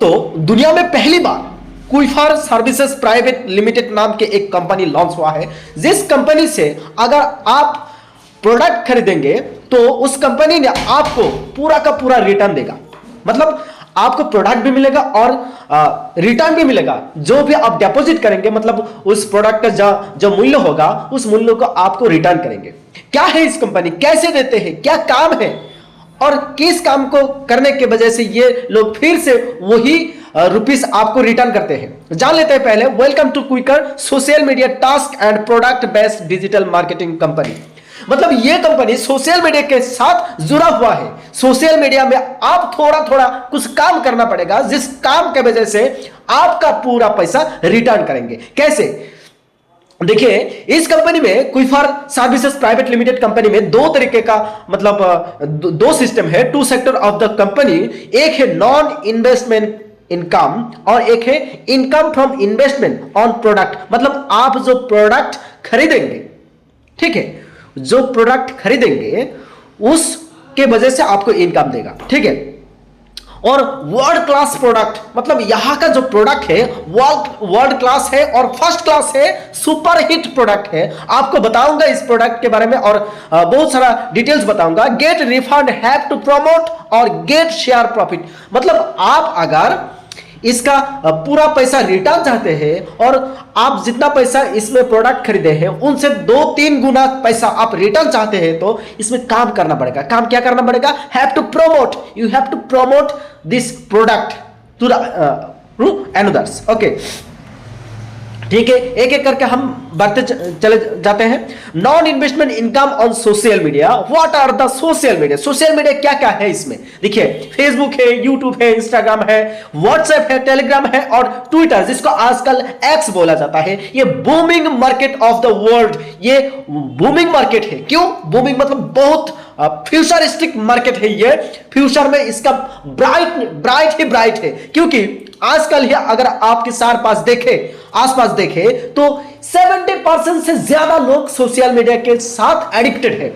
तो दुनिया में पहली बार क्विफर सर्विसेज प्राइवेट लिमिटेड नाम के एक कंपनी लॉन्च हुआ है, जिस कंपनी से अगर आप प्रोडक्ट खरीदेंगे तो उस कंपनी ने आपको पूरा का पूरा रिटर्न देगा। मतलब आपको प्रोडक्ट भी मिलेगा और रिटर्न भी मिलेगा। जो भी आप डिपॉजिट करेंगे, मतलब उस प्रोडक्ट का जो मूल्य होगा, उस मूल्य को आपको रिटर्न करेंगे। क्या है इस कंपनी, कैसे देते हैं, क्या काम है और किस काम को करने के वजह से ये लोग फिर से वही रुपीस आपको रिटर्न करते हैं, जान लेते हैं पहले। Welcome to Quikr, social media task and product based digital marketing company. मतलब ये कंपनी सोशल मीडिया के साथ जुड़ा हुआ है। सोशल मीडिया में आप थोड़ा थोड़ा कुछ काम करना पड़ेगा, जिस काम के वजह से आपका पूरा पैसा रिटर्न करेंगे। कैसे, देखिए इस कंपनी में Quifer services private limited company में दो तरीके का मतलब दो सिस्टम है, two sector of the company. एक है नॉन इन्वेस्टमेंट इनकम और एक है income from investment on product. मतलब आप जो प्रोडक्ट खरीदेंगे, ठीक है, जो प्रोडक्ट खरीदेंगे उसके वजह से आपको इनकम देगा, ठीक है। और वर्ल्ड क्लास प्रोडक्ट, मतलब यहां का जो प्रोडक्ट है वर्ल्ड क्लास है और फर्स्ट क्लास है, सुपर हिट प्रोडक्ट है। आपको बताऊंगा इस प्रोडक्ट के बारे में और बहुत सारा डिटेल्स बताऊंगा। Get refund, have to promote और गेट शेयर प्रॉफिट। मतलब आप अगर इसका पूरा पैसा रिटर्न चाहते हैं और आप जितना पैसा इसमें प्रोडक्ट खरीदे हैं उनसे 2-3 गुना पैसा आप रिटर्न चाहते हैं, तो इसमें काम करना पड़ेगा। काम क्या करना पड़ेगा? Have to promote, you have to promote this product to another's. Okay, ठीक है, एक एक करके हम बढ़ते चले जाते हैं। Non investment income on social media. What are the social media? Social media क्या क्या है इसमें? देखिए, फेसबुक है, यूट्यूब है, इंस्टाग्राम है, व्हाट्सएप है, टेलीग्राम है और ट्विटर, जिसको आजकल एक्स बोला जाता है। ये booming market of the world, ये बूमिंग मार्केट है। क्यों बूमिंग? मतलब बहुत फ्यूचरिस्टिक मार्केट है ये। फ्यूचर में इसका ब्राइट है, क्योंकि आजकल ही अगर आपके आसपास देखे तो 70% से ज्यादा लोग सोशल मीडिया के साथ एडिक्टेड है।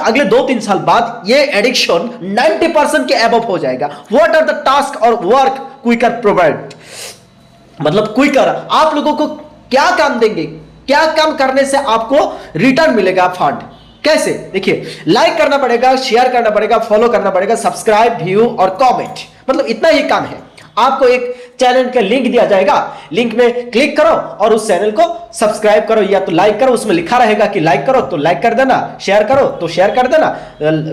अगले 2-3 साल बाद ये एडिक्शन 90% के अबव हो जाएगा। व्हाट आर द टास्क और वर्क क्विकर प्रोवाइड? मतलब क्विकर आप लोगों को क्या काम देंगे, क्या काम करने से आपको रिटर्न मिलेगा फंड? कैसे? देखिए, लाइक करना पड़ेगा, शेयर करना पड़ेगा, फॉलो करना पड़ेगा, सब्सक्राइब, व्यू और कमेंट, मतलब इतना ही काम है। आपको एक चैनल का लिंक दिया जाएगा, लिंक में क्लिक करो और उस चैनल को सब्सक्राइब करो या तो लाइक करो। उसमें लिखा रहेगा कि लाइक करो तो लाइक कर देना, शेयर करो तो शेयर कर देना,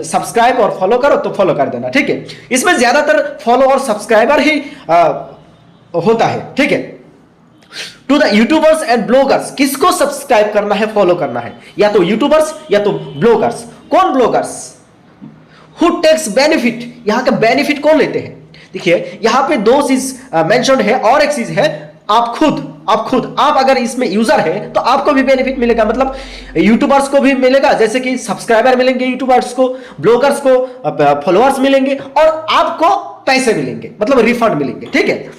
सब्सक्राइब और फॉलो करो तो फॉलो कर देना, ठीक है। इसमें ज्यादातर फॉलो और सब्सक्राइबर ही होता है, ठीक है। To the YouTubers and bloggers, किसको सब्सक्राइब करना है, फॉलो करना है? या तो यूट्यूबर्स या तो ब्लॉगर्स। कौन ब्लॉगर्स? हु टेक्स बेनिफिट, यहां का बेनिफिट कौन लेते हैं? देखिए, यहां पे 2 चीज मेंशन है और एक चीज है आप खुद आप अगर इसमें यूजर है तो आपको भी बेनिफिट मिलेगा। मतलब यूट्यूबर्स को भी मिलेगा, जैसे कि सब्सक्राइबर मिलेंगे यूट्यूबर्स को, ब्लॉगर्स को फॉलोअर्स मिलेंगे और आपको पैसे मिलेंगे, मतलब रिफंड मिलेंगे, ठीक है।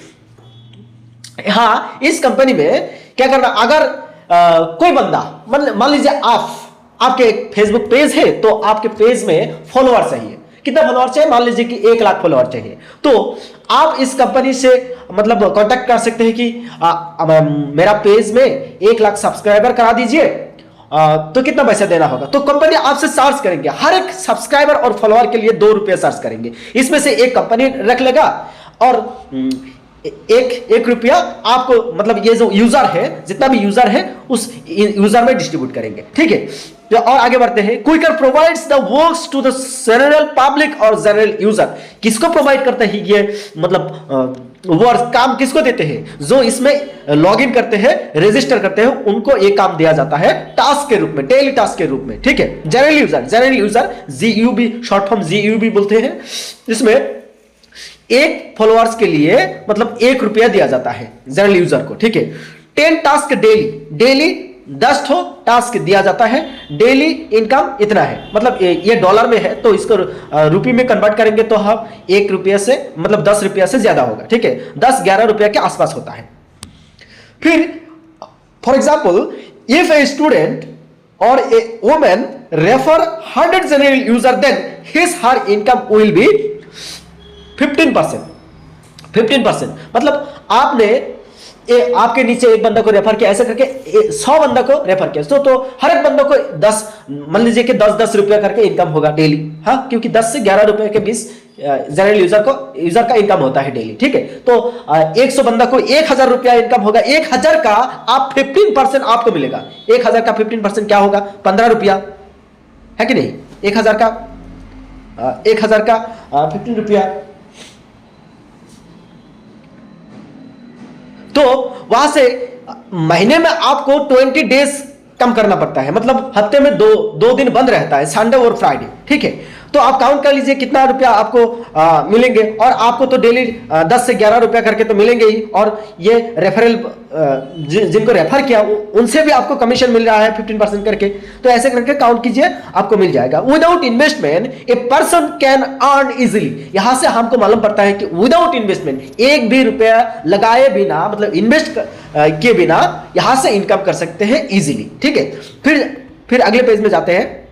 हाँ, इस कंपनी में क्या करना, अगर कोई बंदा, मान लीजिए आपके एक फेसबुक पेज है तो आपके पेज में फॉलोअर चाहिए। कितना फॉलोअर चाहिए? मान लीजिए कि 1 लाख फॉलोअर चाहिए, तो आप इस कंपनी से मतलब कांटेक्ट कर सकते हैं कि मेरा पेज में 1 लाख सब्सक्राइबर करा दीजिए, तो कितना पैसा देना होगा? तो कंपनी आपसे चार्ज करेंगे, हर एक सब्सक्राइबर और फॉलोअर के लिए 2 रुपये चार्ज करेंगे। इसमें से एक कंपनी रख लेगा और 1 रुपया आपको, मतलब ये जो यूजर है, जितना भी यूजर है उस यूजर में डिस्ट्रीब्यूट करेंगे, ठीक है। तो और आगे बढ़ते हैं। Quikr provides the works to the general public और जनरल यूजर। किसको प्रोवाइड करते हैं ये, मतलब वर्क काम किसको देते हैं? जो इसमें लॉग इन करते हैं, रजिस्टर करते हैं, उनको ये काम दिया जाता है टास्क के रूप में, डेली टास्क के रूप में, ठीक है। General user GUB, short form GUB बोलते हैं। इसमें 1 फॉलोअर्स के लिए मतलब 1 रुपया दिया जाता है जनरल यूजर को, ठीक है। 10 टास्क डेली 10 टास्क दिया जाता है। डेली इनकम इतना है, मतलब ये डॉलर में है तो इसको रुपये में कन्वर्ट करेंगे तो हम 1 रुपये से, मतलब 10 रुपया से ज्यादा होगा, ठीक है। 10-11 रुपया के आसपास होता है। फिर for example, if a student और a women refer 100 general user, then his her income will be 15%। मतलब आपने आपके नीचे एक बंदा को रेफर किया, ऐसे करके 100 बंदा को रेफर किया, तो हर एक बंदों को 10, मान लीजिए कि 10-10 रुपया करके इनकम होगा डेली। हाँ, क्योंकि 10 से 11 रुपए के बीच जनरल यूजर का इनकम होता है डेली, ठीक है। तो 100 बंदा को 1000 रुपया इनकम होगा। 1000 का आप 15% आपको मिलेगा। 1000 का 15% क्या होगा? 15 रुपया, है कि नहीं? 1000 का 15 रुपया, तो वहां से महीने में आपको 20 डेज कम करना पड़ता है। मतलब हफ्ते में दो दिन बंद रहता है, संडे और फ्राइडे, ठीक है। तो आप काउंट कर लीजिए कितना रुपया आपको मिलेंगे। और आपको तो डेली 10 से 11 रुपया करके तो मिलेंगे ही। और ये रेफरल जिनको रेफर किया उनसे भी आपको कमीशन मिल रहा है 15% करके। तो ऐसे करके काउंट कीजिए, आपको मिल जाएगा। Without investment a person can earn easily. यहां से हमको मालूम पड़ता है कि विदाउट इन्वेस्टमेंट, एक भी रुपया लगाए बिना, मतलब इन्वेस्ट किए बिना यहां से इनकम कर सकते हैं इजिली, ठीक है। फिर अगले पेज में जाते हैं।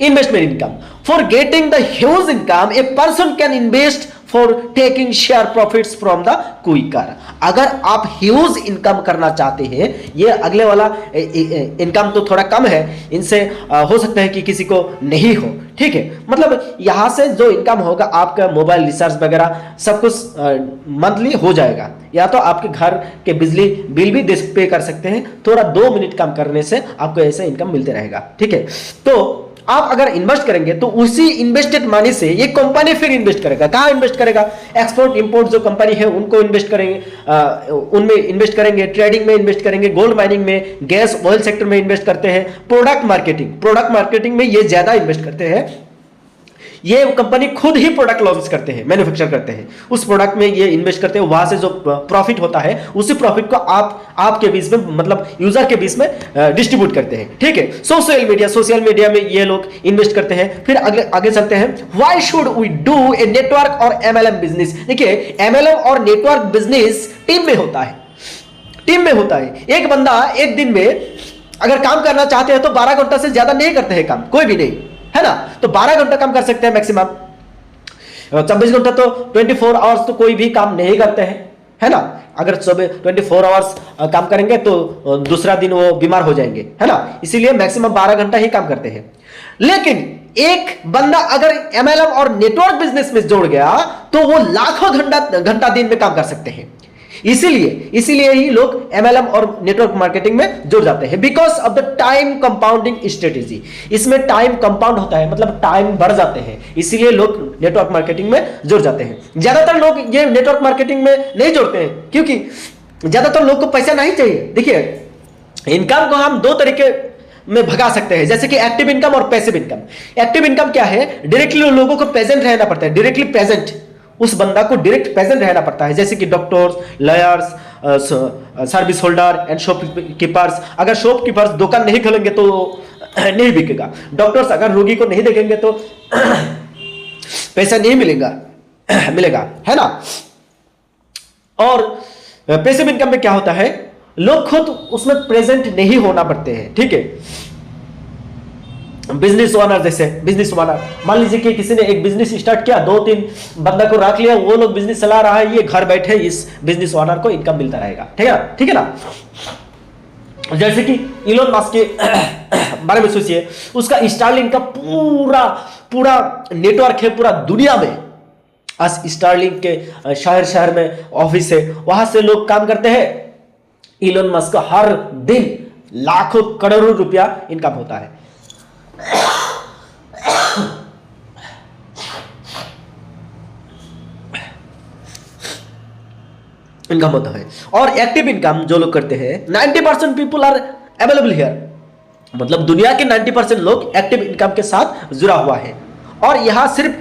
Investment income. For getting the huge income, a person can invest for taking share profits from the quicker. अगर आप ह्यूज इनकम करना चाहते हैं, ये अगले वाला इनकम तो थोड़ा कम है, इनसे हो सकता है कि किसी को नहीं हो, ठीक है। मतलब यहां से जो इनकम होगा आपका मोबाइल रिचार्ज वगैरह सब कुछ मंथली हो जाएगा। या तो आपके घर के बिजली बिल भी पे कर सकते हैं। थोड़ा 2 मिनट काम करने से आपको ऐसे इनकम मिलते रहेगा, ठीक है। तो आप अगर इन्वेस्ट करेंगे तो उसी इन्वेस्टेड मनी से ये कंपनी फिर इन्वेस्ट करेगा। कहां इन्वेस्ट करेगा? एक्सपोर्ट इंपोर्ट जो कंपनी है उनको इन्वेस्ट करेंगे, उनमें इन्वेस्ट करेंगे, ट्रेडिंग में इन्वेस्ट करेंगे, गोल्ड माइनिंग में, गैस ऑयल सेक्टर में इन्वेस्ट करते हैं, प्रोडक्ट मार्केटिंग में ये ज्यादा इन्वेस्ट करते हैं। ये कंपनी खुद ही प्रोडक्ट लॉन्च करते हैं, मैन्युफैक्चर करते हैं, उस प्रोडक्ट में ये इन्वेस्ट करते हैं। वहां से जो प्रॉफिट होता है उसी प्रॉफिट को आपके बीच में, मतलब यूजर के बीच में डिस्ट्रीब्यूट करते हैं, ठीक है। सोशल मीडिया में ये लोग इन्वेस्ट करते हैं। फिर आगे चलते हैं। Why should we do a network और एमएलएम बिजनेस? देखिए, एमएलएम और नेटवर्क बिजनेस टीम में होता है। एक बंदा एक दिन में अगर काम करना चाहते हैं तो 12 घंटा से ज्यादा नहीं करते हैं काम, कोई भी नहीं, है ना। तो 12 घंटा काम कर सकते हैं मैक्सिमम। 24 घंटा तो 24 आवर्स तो कोई भी काम नहीं करते हैं, है ना। अगर 24 आवर्स काम करेंगे तो दूसरा दिन वो बीमार हो जाएंगे, है ना। इसीलिए मैक्सिमम 12 घंटा ही काम करते हैं। लेकिन एक बंदा अगर एमएलएम और नेटवर्क बिजनेस में जोड़ गया तो वो लाखों घंटा दिन में काम कर सकते हैं। इसीलिए ही लोग एमएलएम और नेटवर्क मार्केटिंग में जुड़ जाते हैं। Because of the time compounding strategy. इसमें टाइम कंपाउंड होता है, मतलब टाइम बढ़ जाते हैं, इसीलिए लोग नेटवर्क मार्केटिंग में जुड़ जाते हैं। ज्यादातर लोग ये नेटवर्क मार्केटिंग में नहीं जुड़ते हैं क्योंकि ज्यादातर लोग को पैसा नहीं चाहिए। देखिए, इनकम को हम 2 तरीके में भगा सकते हैं, जैसे कि एक्टिव इनकम और पैसिव इनकम। एक्टिव इनकम क्या है? डायरेक्टली लोगों को प्रेजेंट रहना पड़ता है, डायरेक्टली प्रेजेंट, उस बंदा को डायरेक्ट प्रेजेंट रहना पड़ता है, जैसे कि doctors, lawyers, service holder and shopkeepers. अगर शॉपकीपर्स दुकान नहीं खोलेंगे तो नहीं बिकेगा। डॉक्टर्स अगर रोगी को नहीं देखेंगे तो पैसा नहीं मिलेगा, है ना। और पैसिव इनकम में क्या होता है? लोग खुद उसमें प्रेजेंट नहीं होना पड़ते हैं, ठीक है। बिजनेस ओनर, जैसे बिजनेस ओनर, मान लीजिए कि किसी ने एक बिजनेस स्टार्ट किया, 2-3 बंदा को रख लिया, वो लोग बिजनेस चला रहा है, ये घर बैठे इस बिजनेस ओनर को इनकम मिलता रहेगा, ठीक है ना। जैसे कि इलोन मस्क के बारे में सोचिए, उसका स्टारलिंक का पूरा नेटवर्क है पूरा दुनिया में। आज स्टारलिंक के शहर में ऑफिस है, वहां से लोग काम करते हैं। इलोन मस्क का हर दिन लाखों करोड़ों रुपया इनकम होता है। इनकम होता है। और एक्टिव इनकम जो लोग करते हैं, 90% पीपल आर अवेलेबल हियर, मतलब दुनिया के 90% लोग एक्टिव इनकम के साथ जुड़ा हुआ है। और यहां सिर्फ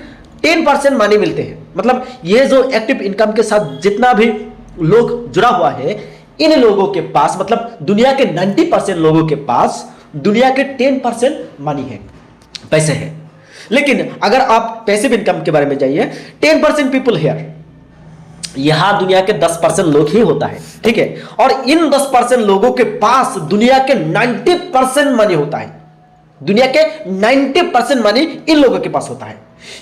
10% मनी मिलते हैं। मतलब ये जो एक्टिव इनकम के साथ जितना भी लोग जुड़ा हुआ है, इन लोगों के पास, मतलब दुनिया के 90% लोगों के पास दुनिया के 10% मनी है, पैसे हैं। लेकिन अगर आप पैसिव इनकम के बारे में जाइए, 10% पीपल हियर, यहां दुनिया के 10% लोग ही होता है, ठीक है। और इन 10% लोगों के पास दुनिया के 90% मनी होता है। दुनिया के 90% मनी इन लोगों के पास होता है।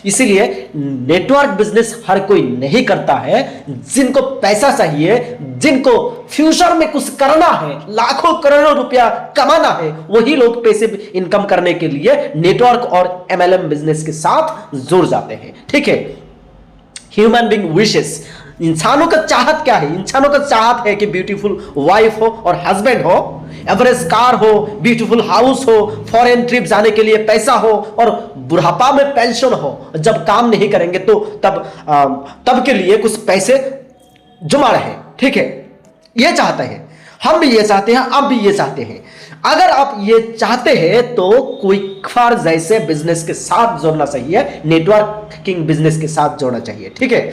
इसीलिए नेटवर्क बिजनेस हर कोई नहीं करता है। जिनको पैसा चाहिए, जिनको फ्यूचर में कुछ करना है, लाखों करोड़ों रुपया कमाना है, वही लोग पैसे इनकम करने के लिए नेटवर्क और एमएलएम बिजनेस के साथ जुड़ जाते हैं। ठीक है, ह्यूमन बीइंग विशेस, इंसानों का चाहत क्या है? इंसानों का चाहत है कि ब्यूटीफुल वाइफ हो और हस्बैंड हो, एवरेज कार हो, ब्यूटीफुल हाउस हो, फॉरेन ट्रिप जाने के लिए पैसा हो और बुढ़ापा में पेंशन हो। जब काम नहीं करेंगे तो तब के लिए कुछ पैसे जमा रहे। ठीक है, ये चाहते हैं, हम भी ये चाहते हैं, आप भी ये चाहते हैं। अगर आप ये चाहते हैं तो क्विकफार जैसे बिजनेस के साथ जोड़ना चाहिए, नेटवर्किंग बिजनेस के साथ जोड़ना चाहिए। ठीक है,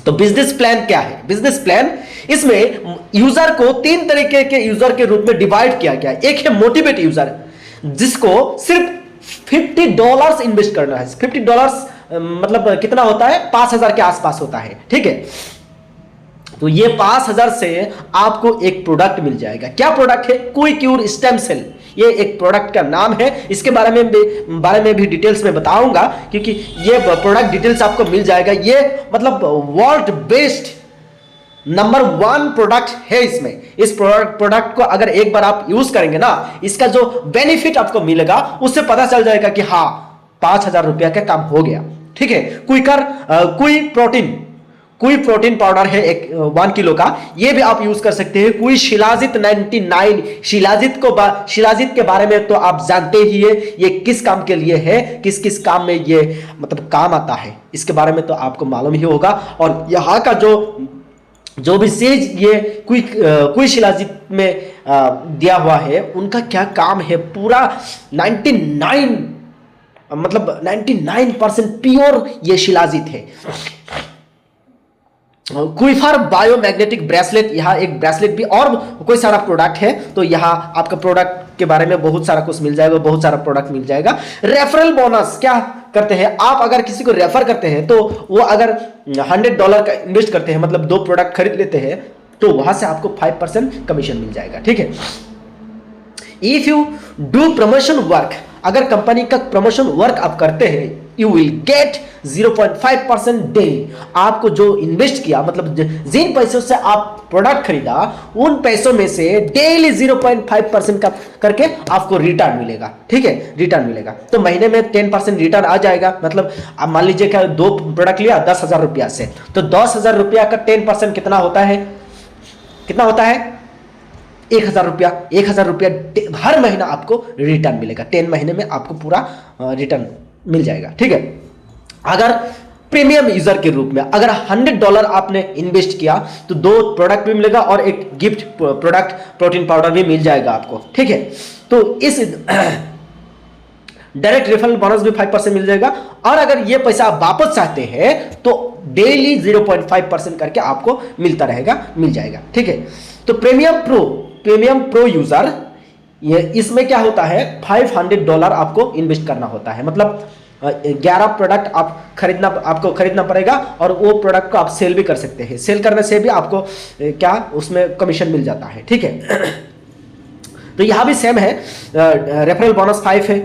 तो बिजनेस प्लान क्या है? बिजनेस प्लान, इसमें यूजर को 3 तरीके के यूजर के रूप में डिवाइड किया गया है। एक है मोटिवेट यूजर, जिसको सिर्फ $50 इन्वेस्ट करना है। $50 मतलब कितना होता है? 5,000 के आसपास होता है। ठीक है, तो ये 5,000 से आपको एक प्रोडक्ट मिल जाएगा। क्या प्रोडक्ट है? क्विक्योर स्टेम सेल, ये एक प्रोडक्ट का नाम है। इसके बारे में भी डिटेल्स में बताऊंगा, क्योंकि ये प्रोडक्ट डिटेल्स आपको मिल जाएगा। ये मतलब वर्ल्ड बेस्ड नंबर 1 प्रोडक्ट है। इसमें इस प्रोडक्ट को अगर एक बार आप यूज करेंगे ना, इसका जो बेनिफिट आपको मिलेगा उससे पता चल जाएगा कि हाँ, 5,000 रुपया का काम हो गया। ठीक है, कोई प्रोटीन पाउडर है 1 किलो का, ये भी आप यूज कर सकते हैं। कोई शिलाजित 99, शिलाजित के बारे में तो आप जानते ही है, ये किस काम के लिए है, किस किस काम में ये मतलब काम आता है, इसके बारे में तो आपको मालूम ही होगा। और यहाँ का जो भी चीज ये कोई शिलाजित में दिया हुआ है, उनका क्या काम है, पूरा 99% प्योर ये शिलाजित है। क्विकफार बायोमैग्नेटिक ब्रेसलेट, यहाँ एक ब्रेसलेट भी और कोई सारा प्रोडक्ट है। तो यहाँ आपका प्रोडक्ट के बारे में बहुत सारा कुछ मिल जाएगा, बहुत सारा प्रोडक्ट मिल जाएगा। रेफरल बोनस क्या करते हैं? आप अगर किसी को रेफर करते हैं तो वो अगर $100 का इन्वेस्ट करते हैं, मतलब 2 प्रोडक्ट खरीद लेते हैं, तो वहां से आपको 5% कमीशन मिल जाएगा। ठीक है, if you do promotion work, अगर कंपनी का प्रमोशन वर्क आप करते हैं, यू विल गेट 0.5% डेली। आपको जो इन्वेस्ट किया, मतलब जिन पैसों से आप प्रोडक्ट खरीदा, उन पैसों में से डेली 0.5% का करके आपको रिटर्न मिलेगा। ठीक है, रिटर्न मिलेगा। तो महीने में 10% रिटर्न आ जाएगा। मतलब आप मान लीजिए कि 2 प्रोडक्ट लिया 10,000 रुपया से, तो 10,000 रुपया का 10% कितना होता है? 1,000 रुपया। 1,000 रुपया हर महीना आपको रिटर्न मिलेगा। 10 महीने में आपको पूरा रिटर्न मिल जाएगा। ठीक है, अगर प्रीमियम यूजर के रूप में अगर $100 आपने इन्वेस्ट किया तो 2 प्रोडक्ट भी मिलेगा और एक गिफ्ट प्रोडक्ट प्रोटीन पाउडर भी मिल जाएगा आपको। ठीक है, तो इस डायरेक्ट रेफरल बोनस भी 5% मिल जाएगा। और अगर ये पैसा आप वापस चाहते हैं तो डेली 0.5% करके आपको मिलता रहेगा, मिल जाएगा। ठीक है, तो प्रीमियम प्रो यूजर, ये इसमें क्या होता है? $500 आपको इन्वेस्ट करना होता है। मतलब 11 प्रोडक्ट आपको खरीदना पड़ेगा और वो प्रोडक्ट को आप सेल भी कर सकते हैं। सेल करने से भी आपको क्या उसमें कमीशन मिल जाता है। ठीक है, तो यहां भी सेम है, रेफरल बोनस 5 है।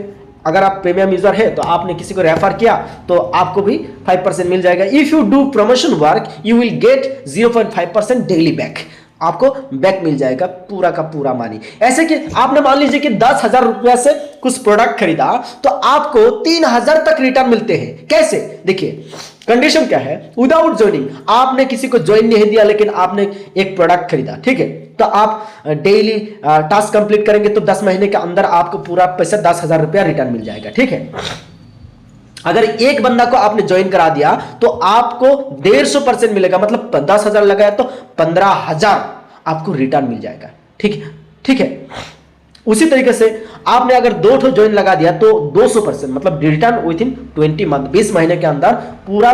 अगर आप प्रीमियम यूजर है तो आपने किसी को रेफर किया तो आपको भी 5% मिल जाएगा। If you do promotion work you will get 0.5% daily back, आपको बैक मिल जाएगा पूरा का पूरा मनी। ऐसे कि आपने मान लीजिए कि 10,000 रुपया से कुछ प्रोडक्ट खरीदा तो आपको 3,000 तक रिटर्न मिलते हैं। कैसे? देखिए, कंडीशन क्या है? विदाउट ज्वाइनिंग, आपने किसी को ज्वाइन नहीं दिया लेकिन आपने एक प्रोडक्ट खरीदा। ठीक है, तो आप डेली टास्क कंप्लीट करेंगे तो 10 महीने के अंदर आपको पूरा पैसा 10,000 रुपया रिटर्न मिल जाएगा। ठीक है, अगर एक बंदा को आपने ज्वाइन करा दिया तो आपको 150% मिलेगा। मतलब 10,000 लगाया तो 15,000 आपको रिटर्न मिल जाएगा। ठीक है, उसी तरीके से आपने अगर 2 ज्वाइन लगा दिया तो 200%, मतलब रिटर्न विद इन 20 मंथ, 20 महीने के अंदर पूरा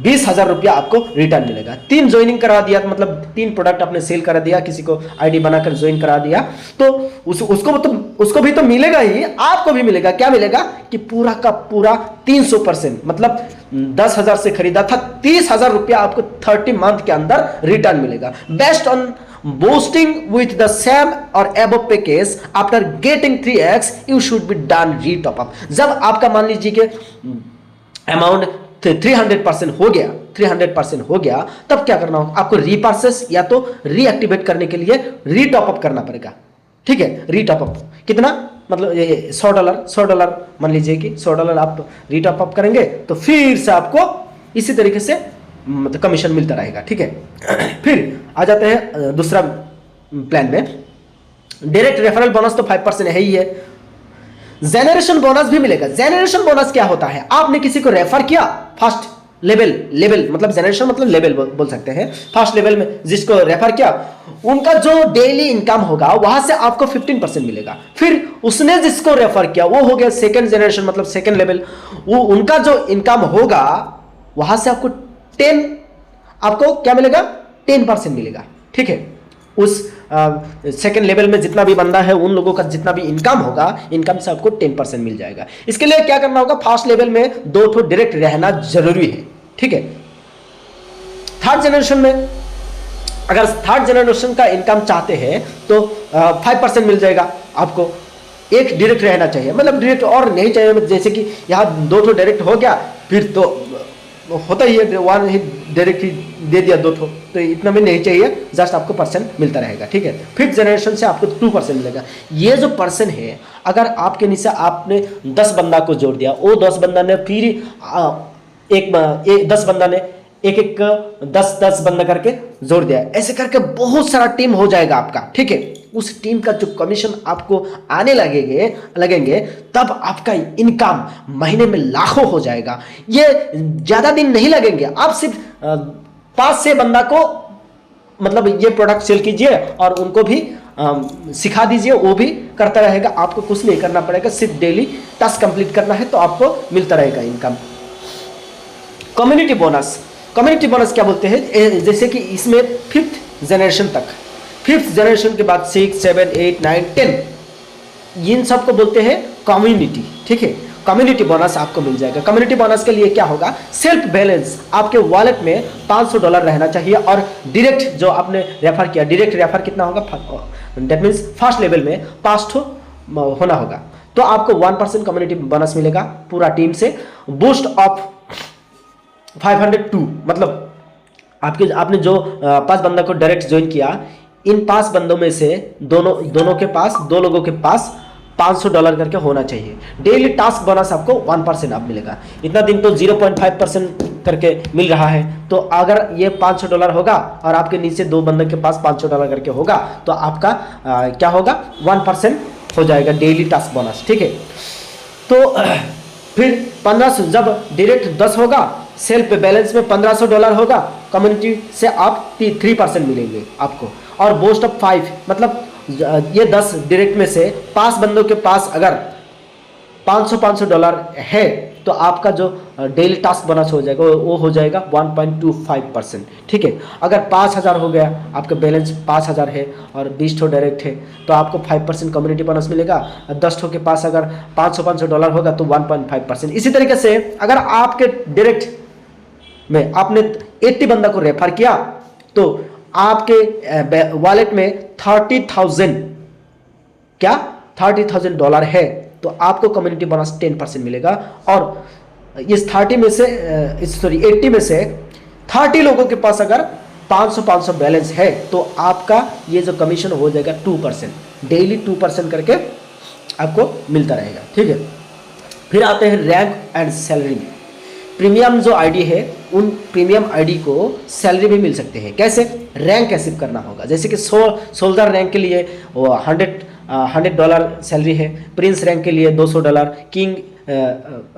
20,000 रुपया आपको रिटर्न मिलेगा। 3 ज्वाइनिंग करा दिया, मतलब 3 प्रोडक्ट आपने सेल करा दिया, किसी को आईडी बनाकर ज्वाइन करा दिया, तो उसको भी तो मिलेगा ही, आपको भी मिलेगा। क्या मिलेगा कि पूरा का पूरा 300%, मतलब 10,000 से खरीदा था, 30,000 रुपया आपको 30 मंथ के अंदर रिटर्न मिलेगा। Best on boosting with the same or above package after getting 3x you should be done re-top up। जब आपका मान लीजिए कि अमाउंट 300% हो गया, 300% हो गया, तब क्या करना होगा आपको? रीपर्चेस या तो रीएक्टिवेट करने के लिए री-टॉप अप करना पड़ेगा। ठीक है, री-टॉप अप कितना, मतलब ये $100 मान लीजिए कि $100 आप री-टॉप अप करेंगे तो फिर से आपको इसी तरीके से मतलब कमीशन मिलता रहेगा। ठीक है, फिर आ जाते हैं दूसरा प्लान में। डायरेक्ट रेफरल बोनस तो 5% है ही है, जेनरेशन बोनस भी मिलेगा। जेनरेशन बोनस क्या होता है? आपने किसी को रेफर किया फर्स्ट लेवल मतलब जेनरेशन मतलब लेवल बोल सकते हैं, फर्स्ट लेवल में जिसको रेफर किया, उनका जो डेली इनकम होगा वहां से आपको 15% मिलेगा। फिर उसने जिसको रेफर किया वो हो गया सेकंड जेनरेशन मतलब सेकंड लेवल, वो उनका जो इनकम होगा वहां से आपको क्या मिलेगा? 10% मिलेगा। ठीक है, उस सेकेंड लेवल में जितना भी बंदा है उन लोगों का जितना भी इनकम होगा, इनकम से आपको 10% मिल जाएगा। इसके लिए क्या करना होगा? फर्स्ट लेवल में 2 ठो डायरेक्ट रहना जरूरी है। ठीक है, थर्ड जनरेशन में अगर थर्ड जनरेशन का इनकम चाहते हैं तो 5% मिल जाएगा आपको। एक डायरेक्ट रहना चाहिए, मतलब डायरेक्ट और नहीं चाहिए, जैसे कि यहाँ 2 ठो डायरेक्ट हो गया फिर तो होता ही है, 1 ही डायरेक्ट ही दे दिया 2 ठो, तो इतना भी नहीं चाहिए, जस्ट आपको % मिलता रहेगा। ठीक है, फिफ्थ जनरेशन से आपको 2% मिलेगा। ये जो पर्सन है, अगर आपके नीचे आपने 10 बंदा को जोड़ दिया, वो 10 बंदा ने फिर 10 बंदा ने एक 10 बंदा करके जोड़ दिया, ऐसे करके बहुत सारा टीम हो जाएगा आपका। ठीक है, उस टीम का जो कमीशन आपको आने लगेंगे तब आपका इनकम महीने में लाखों हो जाएगा। ये ज्यादा दिन नहीं लगेंगे, आप सिर्फ 5 से बंदा को मतलब ये प्रोडक्ट सेल कीजिए और उनको भी सिखा दीजिए, वो भी करता रहेगा, आपको कुछ नहीं करना पड़ेगा, सिर्फ डेली टास्क कंप्लीट करना है तो आपको मिलता रहेगा इनकम। कम्युनिटी बोनस क्या बोलते हैं? जैसे कि इसमें 5th जनरेशन तक, 5th जनरेशन के बाद 6, 7, 8, 9, 10 इन सब को बोलते हैं कम्युनिटी। ठीक है, कम्युनिटी बोनस आपको मिल जाएगा। कम्युनिटी बोनस के लिए क्या होगा? सेल्फ बैलेंस आपके वॉलेट में $500 रहना चाहिए और डायरेक्ट जो आपने रेफर किया, डायरेक्ट रेफर कितना होगा? दैट मीन्स फर्स्ट लेवल में 5 होना होगा, तो आपको 1% कम्युनिटी बोनस मिलेगा पूरा टीम से। बूस्ट ऑफ 502 मतलब आपने जो 5 बंदा को डायरेक्ट ज्वाइन किया, इन 5 बंदों में से दोनों के पास, 2 लोगों के पास $500 करके होना चाहिए। डेली टास्क बोनस आपको 1% आप मिलेगा। इतना दिन तो 0.5% करके मिल रहा है, तो अगर ये $500 होगा और आपके नीचे 2 बंदों के पास $500 करके होगा तो आपका क्या होगा? 1% हो जाएगा डेली टास्क बोनस। ठीक है, तो फिर 1500 जब डायरेक्ट 10 होगा, सेल्फ बैलेंस में $1500 होगा, कम्युनिटी से आप 3% मिलेंगे आपको। और बूस्ट ऑफ 5 मतलब ये 10 डायरेक्ट में से 5 बंदों के पास अगर $500 है तो आपका जो डेली टास्क बोनस हो जाएगा वो हो जाएगा 1.25%। ठीक है, अगर 5000 हो गया, आपका बैलेंस 5000 है और 20 ठो डायरेक्ट है तो आपको 5% कम्युनिटी बोनस मिलेगा। 10 ठो के पास अगर $500 होगा तो 1.5%। इसी तरीके से अगर आपके डायरेक्ट में आपने 80 बंदा को रेफर किया तो आपके वॉलेट में 30,000 क्या $30,000 है तो आपको कम्युनिटी बोनस 10% मिलेगा। और इस 80 में से 30 लोगों के पास अगर 500 बैलेंस है तो आपका ये जो कमीशन हो जाएगा 2%, डेली 2% करके आपको मिलता रहेगा। ठीक है, फिर आते हैं रैंक एंड सैलरी। प्रीमियम जो आईडी है उन प्रीमियम आईडी को सैलरी भी मिल सकते हैं। कैसे? रैंक अचीव करना होगा। जैसे कि सोल्जर रैंक के लिए वो $100 सैलरी है, प्रिंस रैंक के लिए $200, किंग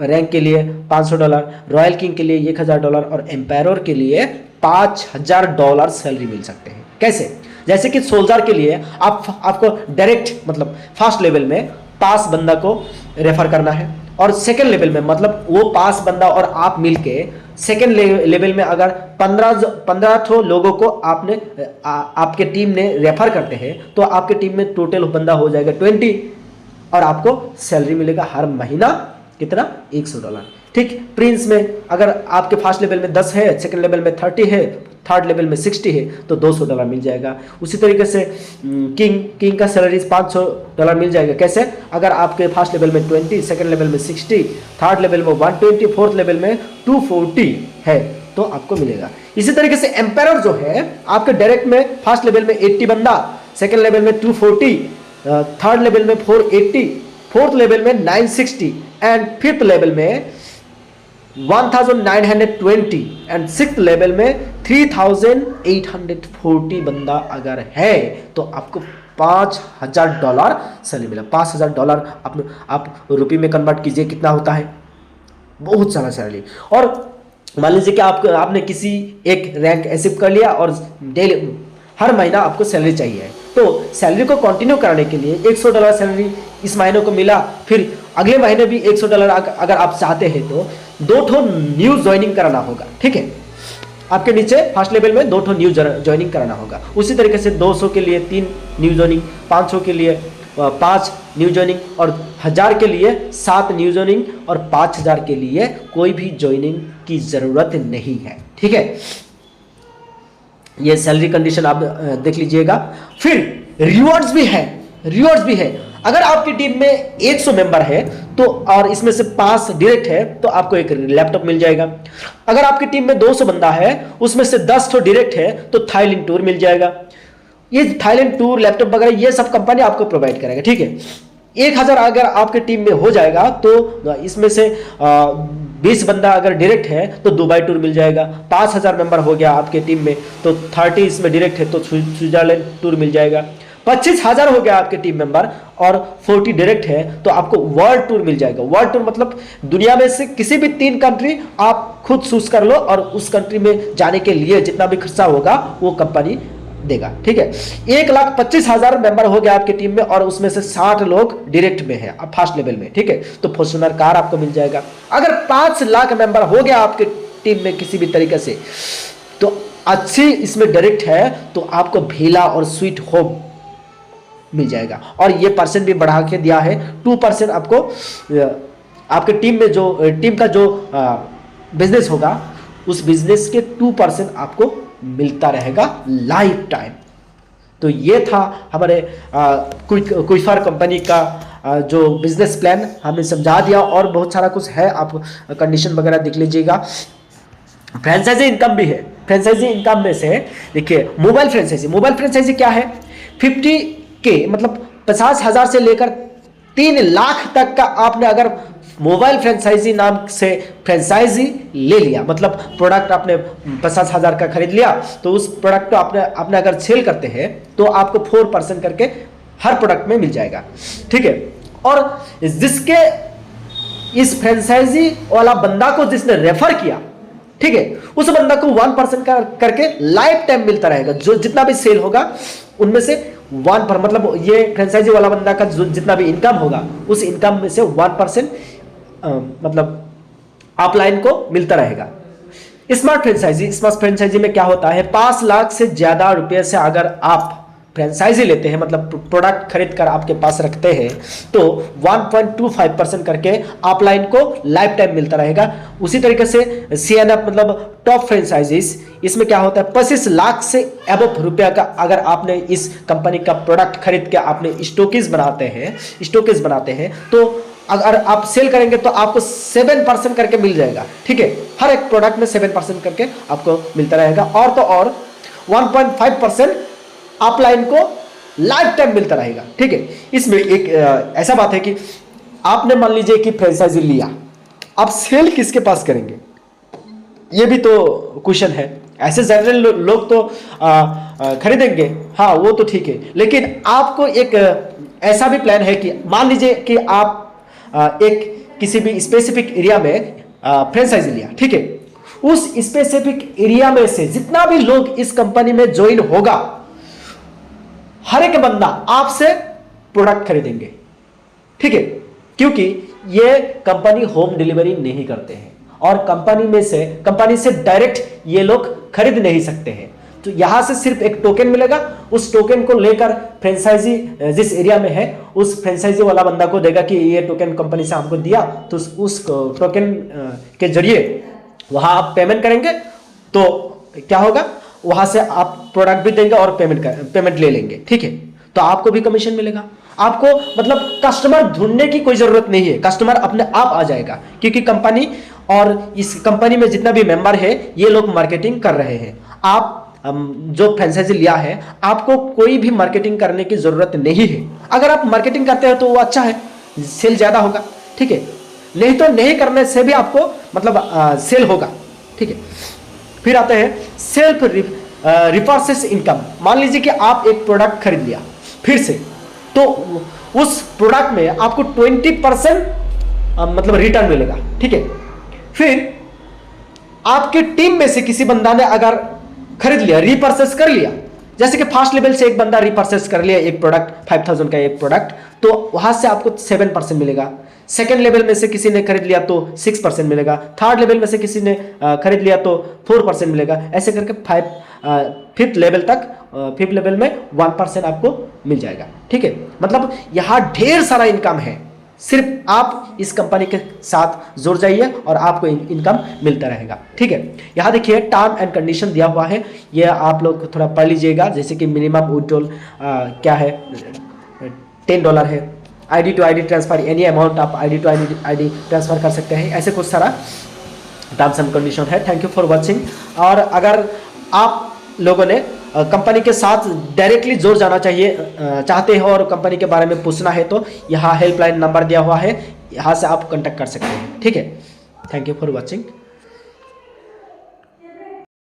रैंक के लिए $500, रॉयल किंग के लिए $1000 और एम्पायर के लिए $5000 सैलरी मिल सकते हैं। कैसे? जैसे कि सोल्जर के लिए आपको डायरेक्ट मतलब फर्स्ट लेवल में 5 बंदा को रेफर करना है और सेकेंड लेवल में मतलब वो 5 बंदा और आप मिलके सेकेंड लेवल में अगर 15 ठो लोगों को आपने आपके टीम ने रेफर करते हैं तो आपके टीम में टोटल बंदा हो जाएगा 20 और आपको सैलरी मिलेगा हर महीना कितना $100। ठीक, प्रिंस में अगर आपके फर्स्ट लेवल में 10 है, सेकंड लेवल में 30 है, थर्ड लेवल में 60 है तो $200 मिल जाएगा। उसी तरीके से किंग का सैलरी $500 मिल जाएगा। कैसे? अगर आपके फर्स्ट लेवल में 20, सेकंड लेवल में 60, थर्ड लेवल में 120, फोर्थ लेवल में 240 है तो आपको मिलेगा। इसी तरीके से एम्पायर जो है आपके डायरेक्ट में फर्स्ट लेवल में 80 बंदा, सेकंड लेवल में 240, थर्ड लेवल में 480, फोर्थ लेवल में 960 एंड फिफ्थ लेवल में 1920 एंड सिक्स्थ लेवल में 3840 बंदा अगर है तो आपको $5000 सैलरी मिला। $5000 आप रुपये में कन्वर्ट कीजिए, कितना होता है? बहुत सारा सैलरी। और मान लीजिए कि आपने किसी एक रैंक अचीव कर लिया और डेली हर महीना आपको सैलरी चाहिए, तो सैलरी को कंटिन्यू कराने के लिए $100 सैलरी इस महीने को मिला, फिर अगले महीने भी $100 अगर आप चाहते हैं तो 2 ठो न्यू ज्वाइनिंग कराना होगा। ठीक है, आपके नीचे फर्स्ट लेवल में 2 ठो न्यू ज्वाइनिंग कराना होगा। उसी तरीके से 200 के लिए 3 न्यू ज्वाइनिंग, 500 के लिए 5 न्यू ज्वाइनिंग और 1000 के लिए 7 न्यू ज्वाइनिंग और 5000 के लिए कोई भी ज्वाइनिंग की जरूरत नहीं है। ठीक है, ये सैलरी कंडीशन आप देख लीजिएगा। फिर रिवॉर्ड्स भी है, रिवॉर्ड्स भी है। अगर आपकी टीम में 100 मेंबर है तो और इसमें से 5 डायरेक्ट है तो आपको एक लैपटॉप मिल जाएगा। अगर आपकी टीम में 200 बंदा है उसमें से 10 तो डायरेक्ट है तो थाईलैंड टूर मिल जाएगा। ये थाईलैंड टूर, लैपटॉप वगैरह ये सब कंपनी आपको प्रोवाइड करेगा। ठीक है, 1000 अगर आपके टीम में हो जाएगा तो इसमें से 20 बंदा अगर डायरेक्ट है तो दुबई टूर मिल जाएगा। 5000 मेंबर हो गया आपके टीम में तो 30 इसमें डायरेक्ट है तो स्विट्जरलैंड टूर मिल जाएगा। 25000 हो गया आपके टीम मेंबर और 40 डायरेक्ट है तो आपको वर्ल्ड टूर मिल जाएगा। वर्ल्ड टूर मतलब दुनिया में से किसी भी 3 कंट्री आप खुद चूज कर लो और उस कंट्री में जाने के लिए जितना भी खर्चा होगा वो कंपनी देगा। ठीक है, 1,25,000 मेंबर हो गया आपकी टीम में और उसमें से 60 लोग डायरेक्ट में है अब फर्स्ट लेवल में। ठीक है, तो फॉर्च्यूनर कार आपको मिल जाएगा। अगर 5 लाख मेंबर हो गया आपके टीम में किसी भी तरीके से तो अच्छी इसमें डायरेक्ट है तो आपको भेला और स्वीट होम मिल जाएगा। और ये परसेंट भी बढ़ा के दिया है, 2% आपको आपके टीम में जो टीम का जो बिजनेस होगा उस बिजनेस के 2% आपको मिलता रहेगा लाइफ टाइम। तो ये था हमारे क्विफर कंपनी का जो बिजनेस प्लान हमने समझा दिया और बहुत सारा कुछ है, आप कंडीशन वगैरह देख लीजिएगा। फ्रेंचाइजी इनकम भी है। फ्रेंचाइजी इनकम में से देखिए मोबाइल फ्रेंचाइजी, मोबाइल फ्रेंचाइजी क्या है? 50K मतलब 50,000 से लेकर 3 लाख तक का आपने अगर मोबाइल फ्रेंचाइजी नाम से फ्रेंचाइजी ले लिया, मतलब प्रोडक्ट आपने 50,000 का खरीद लिया तो उस प्रोडक्ट को आपने अगर सेल करते हैं तो आपको 4% करके हर प्रोडक्ट में मिल जाएगा। ठीक है, और जिसके इस फ्रेंचाइजी वाला बंदा को जिसने रेफर किया, ठीक है, उस बंदा को 1% करके लाइफ टाइम मिलता रहेगा। जो जितना भी सेल होगा उनमें से 1% मतलब ये फ्रेंचाइजी वाला बंदा का जितना भी इनकम होगा उस इनकम में से 1% मतलब अपलाइन को मिलता रहेगा। स्मार्ट फ्रेंचाइजी में क्या होता है? 5 लाख से ज्यादा रुपए से अगर आप फ्रेंचाइजी लेते हैं, मतलब प्रोडक्ट खरीद कर आपके पास रखते हैं तो 1.25% करके अपलाइन को लाइफ टाइम मिलता रहेगा। उसी तरीके से CNF मतलब टॉप फ्रेंचाइजीज, इसमें क्या होता है? 25 लाख से एबव रुपया का अगर आपने इस कंपनी का प्रोडक्ट खरीद के आपने स्टॉकेज बनाते हैं तो अगर आप सेल करेंगे तो आपको 7% करके मिल जाएगा। ठीक है, हर एक प्रोडक्ट में 7% करके आपको मिलता रहेगा। और तो और 1.5% अपलाइन को लाइफ टाइम मिलता रहेगा। ठीक है, इसमें एक ऐसा बात है कि आपने मान लीजिए कि फ्रेंचाइजी लिया, आप सेल किसके पास करेंगे? ये भी तो क्वेश्चन है। ऐसे जनरल लोग तो खरीदेंगे, हाँ वो तो ठीक है, लेकिन आपको एक ऐसा भी प्लान है कि मान लीजिए कि आप एक किसी भी स्पेसिफिक एरिया में फ्रेंचाइजी लिया, ठीक है, उस स्पेसिफिक एरिया में से जितना भी लोग इस कंपनी में ज्वाइन होगा हर एक बंदा आपसे प्रोडक्ट खरीदेंगे। ठीक है, क्योंकि ये कंपनी होम डिलीवरी नहीं करते हैं। और कंपनी से डायरेक्ट ये लोग खरीद नहीं सकते हैं। तो यहां से सिर्फ एक टोकन मिलेगा, उस टोकन को लेकर फ्रेंचाइजी जिस एरिया में है उस फ्रेंचाइजी वाला बंदा को देगा कि ये टोकन कंपनी से हमको दिया, तो उस टोकन के जरिए वहां आप पेमेंट करेंगे तो क्या होगा, वहां से आप प्रोडक्ट भी देंगे और पेमेंट ले लेंगे, ठीक है। तो आपको भी कमीशन मिलेगा। आपको मतलब कस्टमर ढूंढने की कोई जरूरत नहीं है, कस्टमर अपने आप आ जाएगा, क्योंकि कंपनी और इस कंपनी में जितना भी मेंबर है ये लोग मार्केटिंग कर रहे हैं। आप जो फ्रेंचाइजी लिया है आपको कोई भी मार्केटिंग करने की जरूरत नहीं है। अगर आप मार्केटिंग करते हैं तो वो अच्छा है, सेल ज्यादा होगा, ठीक है, नहीं तो नहीं करने से भी आपको मतलब सेल होगा, ठीक है। फिर आते हैं सेल्फ रिपर्चेस इनकम। मान लीजिए कि आप एक प्रोडक्ट खरीद लिया फिर से, तो उस प्रोडक्ट में आपको 20% मतलब रिटर्न मिलेगा, ठीक है। फिर आपके टीम में से किसी बंदा ने अगर खरीद लिया, रिपर्चेस कर लिया, जैसे कि फर्स्ट लेवल से एक बंदा रिपर्चेस कर लिया एक प्रोडक्ट 5000 का एक प्रोडक्ट, तो वहां से आपको 7% मिलेगा। सेकेंड लेवल में से किसी ने खरीद लिया तो 6% मिलेगा। थर्ड लेवल में से किसी ने खरीद लिया तो 4% मिलेगा। ऐसे करके फिफ्थ लेवल में 1% आपको मिल जाएगा, ठीक है। मतलब यहां ढेर सारा इनकम है, सिर्फ आप इस कंपनी के साथ जुड़ जाइए और आपको इनकम मिलता रहेगा, ठीक है। यहां देखिए टर्म एंड कंडीशन दिया हुआ है, ये आप लोग थोड़ा पढ़ लीजिएगा। जैसे कि मिनिमम विड्रॉल क्या है, $10 है। ID to ID transfer any amount आप आईडी टू आईडी ट्रांसफर कर सकते हैं। ऐसे कुछ सारा टर्म्स एंड कंडीशन है। Thank you for watching. और अगर आप लोगों ने कंपनी के साथ डायरेक्टली जुड़ जाना चाहते हो और कंपनी के बारे में पूछना है तो यहाँ हेल्पलाइन नंबर दिया हुआ है, यहाँ से आप कांटेक्ट कर सकते हैं, ठीक है। Thank you for watching.